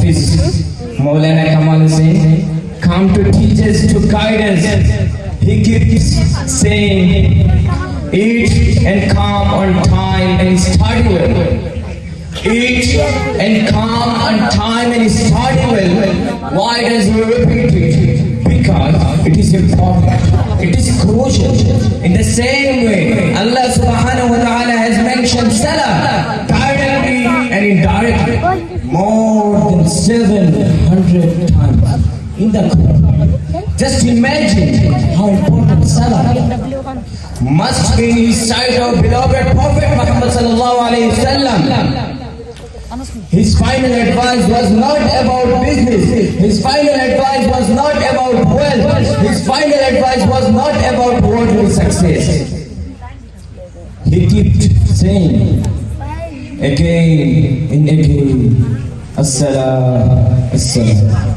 Hafiz Maulana Kamal Hussain come to teach us, to guide us. He keeps saying, eat and come on time and study well. Eat and come on time and study well. Why does he repeat it? Because it is important. It is crucial. In the same way, Allah subhanahu wa ta'ala has mentioned Salah directly and indirectly more than 700 times in the Quran. Just imagine how important Salah must be in his sight of beloved Prophet Muhammad sallallahu alayhi wa sallam. His final advice was not about business. His final advice was not about wealth. His final advice was not about worldly success. He kept saying again and again, As-Salah, As-Salah.